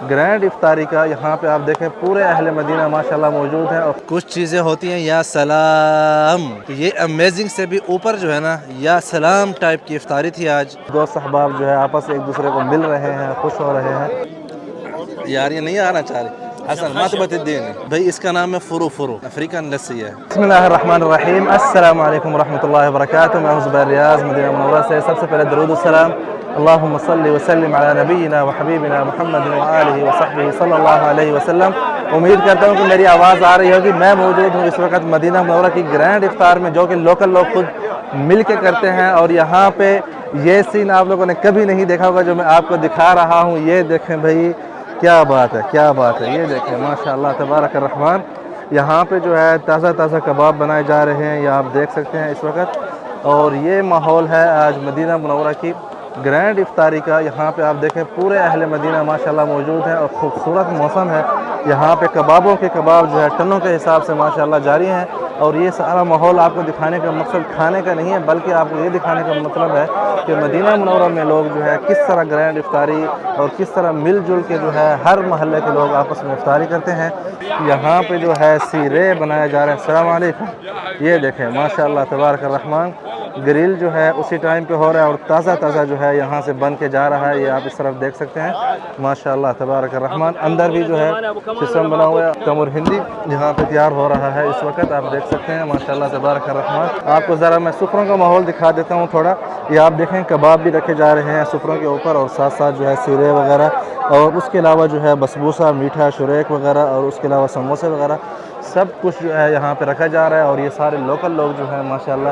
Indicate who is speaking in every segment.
Speaker 1: Grand افطاری کا یہاں پہ آپ دیکھیں پورے اہل مدینہ ماشاءاللہ موجود ہیں، اور کچھ چیزیں ہوتی ہیں یا سلام، تو یہ امیزنگ سے بھی اوپر جو ہے نا یا سلام ٹائپ کی افطاری تھی آج۔ دوست احباب جو ہے آپس ایک دوسرے کو مل رہے ہیں، خوش ہو رہے ہیں۔ یار یہ نہیں آنا چاہ رہی حسن ما تبغى تديني بھائی، اس کا نام ہے فرو فرو افریقن لسی ہے۔ بسم اللہ الرحمن الرحیم، السلام علیکم ورحمۃ اللہ وبرکاتہ۔ میں زبیر ریاض مدینہ منورہ سے۔ سب سے پہلے درود السلام، اللہم صلی وسلم علی نبینا وحبیبنا محمد وآلہ وصحبہ صلی اللہ علیہ وسلم۔ امید کرتا ہوں کہ میری آواز آ رہی ہوگی۔ میں موجود ہوں اس وقت مدینہ منورہ کی گرینڈ افطار میں، جو کہ لوکل لوگ خود مل کے کرتے ہیں، اور یہاں پہ یہ سین آپ لوگوں نے کبھی نہیں دیکھا ہوگا جو میں آپ کو دکھا رہا ہوں۔ یہ دیکھیں بھائی، کیا بات ہے، کیا بات ہے، یہ دیکھیں ماشاءاللہ تبارک الرحمن۔ یہاں پہ جو ہے تازہ تازہ کباب بنائے جا رہے ہیں، یہ آپ دیکھ سکتے ہیں اس وقت، اور یہ ماحول ہے آج مدینہ منورہ کی گرینڈ افطاری کا۔ یہاں پہ آپ دیکھیں پورے اہل مدینہ ماشاءاللہ موجود ہیں، اور خوبصورت موسم ہے۔ یہاں پہ کبابوں کے کباب جو ہے ٹنوں کے حساب سے ماشاءاللہ جاری ہیں، اور یہ سارا ماحول آپ کو دکھانے کا مقصد کھانے کا نہیں ہے، بلکہ آپ کو یہ دکھانے کا مطلب ہے کہ مدینہ منورہ میں لوگ جو ہے کس طرح گرینڈ افطاری اور کس طرح مل جل کے جو ہے ہر محلے کے لوگ آپس میں افطاری کرتے ہیں۔ یہاں پہ جو ہے سیرے بنایا جا رہا ہے۔ السلام علیکم، یہ دیکھیں ماشاءاللہ تبارک الرحمن، گرل جو ہے اسی ٹائم پہ ہو رہا ہے، اور تازہ تازہ جو ہے یہاں سے بن کے جا رہا ہے۔ یہ آپ اس طرف دیکھ سکتے ہیں ماشاءاللہ تبارک الرحمن۔ اندر بھی جو ہے سسٹم بنا ہوا ہے، تمر ہندی یہاں پہ تیار ہو رہا ہے اس وقت، آپ دیکھ سکتے ہیں ماشاءاللہ تبارک الرحمن۔ آپ کو ذرا میں سفروں کا ماحول دکھا دیتا ہوں تھوڑا۔ یہ آپ دیکھیں کباب بھی رکھے جا رہے ہیں سفروں کے اوپر، اور ساتھ ساتھ جو ہے سیرے وغیرہ، اور اس کے علاوہ جو ہے بسبوسہ، میٹھا شریک وغیرہ، اور اس کے علاوہ سموسے وغیرہ، سب کچھ جو ہے یہاں پہ رکھا جا رہا ہے۔ اور یہ سارے لوکل لوگ جو ہیں ماشاءاللہ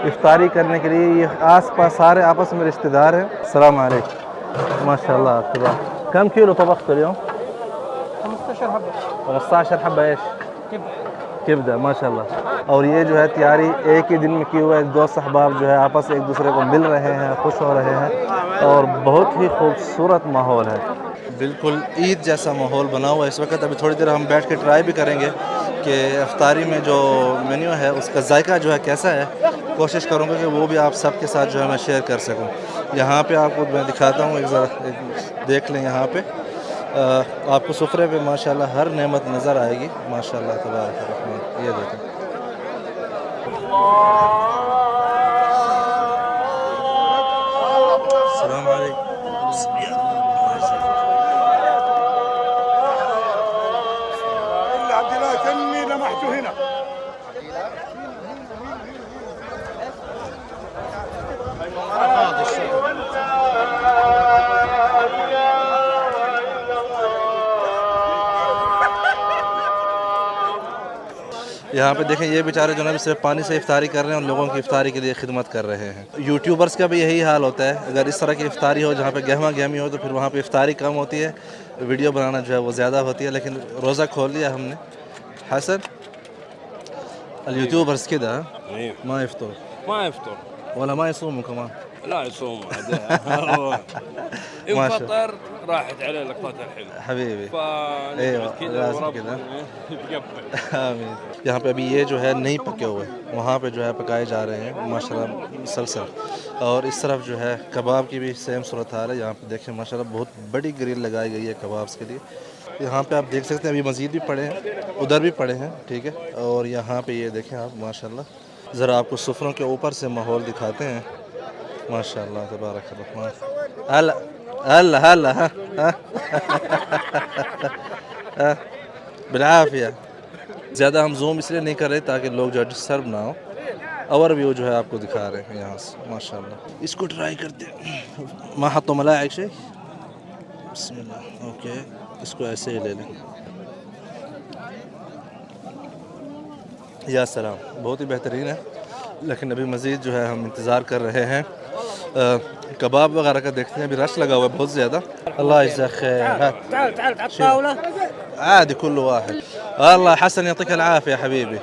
Speaker 1: افطاری کرنے کے لیے، یہ آس پاس سارے آپس میں رشتہ دار ہیں۔ السلام علیکم ماشاءاللہ تبارک۔ كم كيلو طبخت اليوم؟
Speaker 2: 15 حبة
Speaker 1: 15 حبة ايش؟ کبدہ ماشاءاللہ۔ اور یہ جو ہے تیاری ایک ہی دن میں کی ہوا ہے۔ دوست احباب جو ہے آپس ایک دوسرے کو مل رہے ہیں، خوش ہو رہے ہیں، اور بہت ہی خوبصورت ماحول ہے، بالکل عید جیسا ماحول بنا ہوا ہے اس وقت۔ ابھی تھوڑی دیر ہم بیٹھ کے ٹرائی بھی کریں گے کہ افطاری میں جو مینیو ہے اس کا ذائقہ جو ہے کیسا ہے۔ کوشش کروں گا کہ وہ بھی آپ سب کے ساتھ جو ہے میں شیئر کر سکوں۔ یہاں پہ آپ کو میں دکھاتا ہوں، ایک ذرا دیکھ لیں یہاں پہ، آپ کو سفرے پہ ماشاءاللہ ہر نعمت نظر آئے گی ماشاءاللہ تبارک الرحمن۔ یہ دیکھیں السلام علیکم۔ یہاں پہ دیکھیں یہ بیچارے جو ہے صرف پانی سے افطاری کر رہے ہیں، اور لوگوں کی افطاری کے لیے خدمت کر رہے ہیں۔ یوٹیوبرز کا بھی یہی حال ہوتا ہے، اگر اس طرح کی افطاری ہو جہاں پہ گہما گہمی ہو تو پھر وہاں پہ افطاری کم ہوتی ہے، ویڈیو بنانا جو ہے وہ زیادہ ہوتی ہے۔ لیکن روزہ کھول لیا ہم نے حسن، اليوتيوبرز كده ما يفطر ولا ما يصوموا كمان.
Speaker 3: لا يصوم
Speaker 1: ما
Speaker 3: إن
Speaker 1: شاء
Speaker 3: فطر راحت عليه لقطات الحلوة
Speaker 1: حبیبی،
Speaker 3: فنجلس كذا
Speaker 1: لازم
Speaker 3: وربنا
Speaker 1: كده.
Speaker 3: يتقبل.
Speaker 1: آمین۔ یہاں پہ ابھی یہ جو ہے نہیں پکے ہوئے، وہاں پہ جو ہے پکائے جا رہے ہیں ماشاءاللہ مسلسل، اور اس طرف جو ہے کباب کی بھی سیم صورتحال ہے۔ یہاں پہ دیکھیں ماشاءاللہ بہت بڑی گرل لگائی گئی ہے کبابز کے لیے۔ یہاں پہ آپ دیکھ سکتے ہیں ابھی مزید بھی پڑے ہیں، ادھر بھی پڑے ہیں، ٹھیک ہے۔ اور یہاں پہ یہ دیکھیں آپ ماشاءاللہ، ذرا آپ کو سفروں کے اوپر سے ماحول دکھاتے ہیں ماشاءاللہ تبارک الرحمن۔ هلا هلا هلا ها بالعافیہ۔ زیادہ ہم زوم اس لیے نہیں کر رہے تاکہ لوگ جو ہے ڈسٹرب نہ ہو، اوور ویو جو ہے آپ کو دکھا رہے ہیں یہاں سے ماشاءاللہ۔ اس کو ٹرائی کرتے ہیں، ما حطوا ملاعق شيء، بسم اللہ، اوکے، اس کو ایسے ہی لے لیں۔ یا سلام، بہت ہی بہترین ہے، لیکن ابھی مزید جو ہے ہم انتظار کر رہے ہیں کباب وغیرہ کا۔ دیکھتے ہیں ابھی رش لگا ہوا ہے بہت زیادہ۔ اللہ يجزاك خير،
Speaker 2: تعال تعال على الطاولة.
Speaker 1: عادي كل واحد. الله حسن يعطيك العافية حبيبي،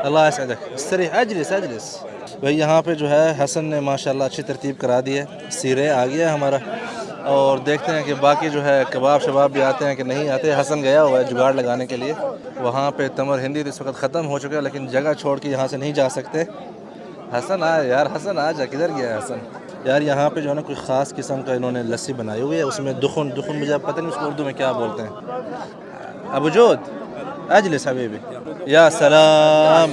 Speaker 1: اللہ يسعدك، استريح، اجلس اجلس۔ بھائی یہاں پہ جو ہے حسن نے ماشاءاللہ اچھی ترتیب کرا دی ہے، سیرے آ گیا ہمارا، اور دیکھتے ہیں کہ باقی جو ہے کباب شباب بھی آتے ہیں کہ نہیں آتے۔ حسن گیا ہوا ہے جگاڑ لگانے کے لیے، وہاں پہ تمر ہندی اس وقت ختم ہو چکا ہے، لیکن جگہ چھوڑ کے یہاں سے نہیں جا سکتے۔ حسن آ یار، حسن آ جا، کدھر گیا ہے حسن؟ یار یہاں پہ جو ہے نا کوئی خاص قسم کا انہوں نے لسی بنائی ہوئی ہے, اس میں دخن مجھے اب پتہ نہیں اس کو اردو میں کیا بولتے ہیں. ابو جود اجلس حبیبی. یا سلام,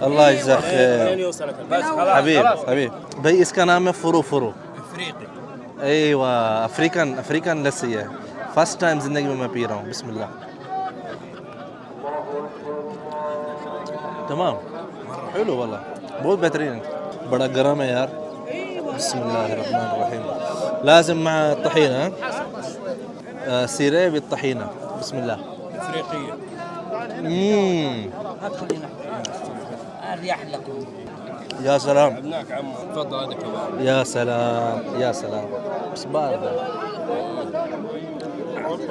Speaker 1: اللہ یجزاک خیر حبیب. بھائی اس کا نام ہے فرو. ایوہ افریقن لسی ہے, فرسٹ ٹائم زندگی میں پی رہا ہوں. بسم اللہ. تمام حلو واللہ, بہت بہترین, بڑا گرم ہے یار. بسم الله الرحمن الرحيم. لازم مع طحينة, سيرة بالطحينة. بسم الله.
Speaker 3: افريقيه.
Speaker 2: اريح لكم.
Speaker 1: يا سلام.
Speaker 3: هناك عم تفضل هذا كمان.
Speaker 1: يا سلام يا سلام. بس بارد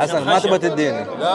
Speaker 1: حسن ما تبغى تديني.
Speaker 3: لا.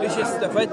Speaker 3: ايش استفدت؟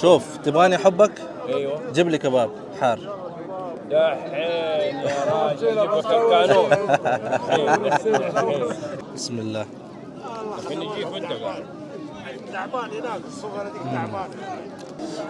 Speaker 1: شوف تبغاني احبك,
Speaker 3: ايوه.
Speaker 1: جيب لي كباب حار.
Speaker 3: يا حيل يا راجل, جيب لك القانون.
Speaker 1: بسم الله.
Speaker 3: لكن يجيك وانت قاعد.
Speaker 2: تعبان هناك الصغيره دي تعبان.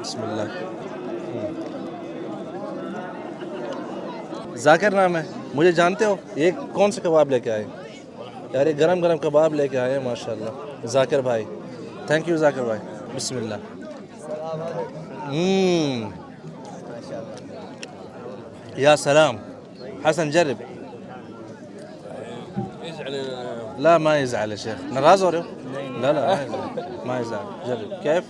Speaker 1: بسم الله. ذاکر نام ہے, مجھے جانتے ہو, یہ کون سے کباب لے کے آئے یار؟ یہ گرم کباب لے کے آئے ہیں ماشاءاللہ. ذاکر بھائی, تھینک یو ذاکر بھائی. بسم اللہ. یا سلام. حسن جرب.
Speaker 3: يزعل.
Speaker 1: لا ما يزعل يا شيخ, ناراض ہو رہے ہو؟ لا ما يزعل. جرب. كيف؟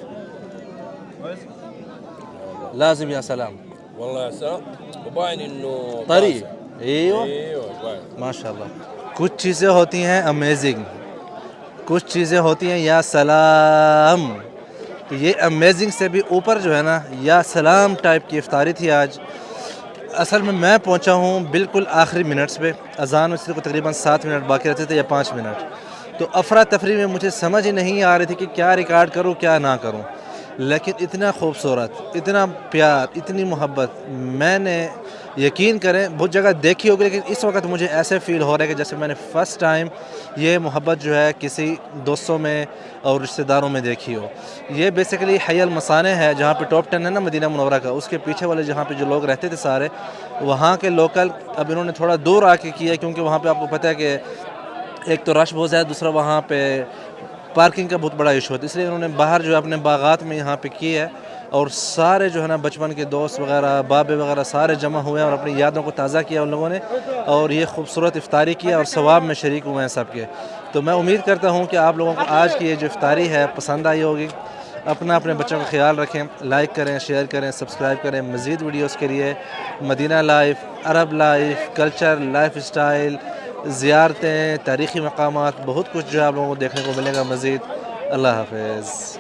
Speaker 1: لازم. يا سلام.
Speaker 3: والله يا سلام, وباين انه
Speaker 1: طري. ايوه
Speaker 3: ايوه باين.
Speaker 1: ماشاء اللہ. کچھ چیزیں ہوتی ہیں امیزنگ, کچھ چیزیں ہوتی ہیں یا سلام. تو یہ امیزنگ سے بھی اوپر جو ہے نا, یا سلام ٹائپ کی افطاری تھی آج. اصل میں پہنچا ہوں بالکل آخری منٹس پہ. اذان میں صرف تقریباً 7 منٹ باقی رہتے تھے یا 5 منٹ. تو افراتفری میں مجھے سمجھ ہی نہیں آ رہی تھی کہ کیا ریکارڈ کروں کیا نہ کروں. لیکن اتنا خوبصورت, اتنا پیار, اتنی محبت, میں نے یقین کریں بہت جگہ دیکھی ہوگی, لیکن اس وقت مجھے ایسے فیل ہو رہا ہے کہ جیسے میں نے فرسٹ ٹائم یہ محبت جو ہے کسی دوستوں میں اور رشتہ داروں میں دیکھی ہو. یہ بیسیکلی حی المصانع ہے, جہاں پہ ٹاپ 10 ہے نا مدینہ منورہ کا, اس کے پیچھے والے جہاں پہ جو لوگ رہتے تھے سارے, وہاں کے لوکل اب انہوں نے تھوڑا دور آ کے کیا, کیونکہ وہاں پہ آپ کو پتہ ہے کہ ایک تو رش بہت زیادہ, دوسرا وہاں پہ پارکنگ کا بہت بڑا ایشو ہوتا ہے, اس لیے انہوں نے باہر جو ہے اپنے باغات میں یہاں پہ کی ہے. اور سارے جو ہے نا بچپن کے دوست وغیرہ, بابے وغیرہ سارے جمع ہوئے ہیں اور اپنی یادوں کو تازہ کیا ان لوگوں نے, اور یہ خوبصورت افطاری کیا اور ثواب میں شریک ہوئے ہیں سب کے. تو میں امید کرتا ہوں کہ آپ لوگوں کو آج کی یہ جو افطاری ہے پسند آئی ہوگی. اپنے بچوں کا خیال رکھیں, لائک کریں, شیئر کریں, سبسکرائب کریں. مزید ویڈیوز کے لیے مدینہ لائف, عرب لائف, کلچر, لائف اسٹائل, زیارتیں, تاریخی مقامات, بہت کچھ جو ہے آپ لوگوں کو دیکھنے کو ملے گا مزید. اللہ حافظ.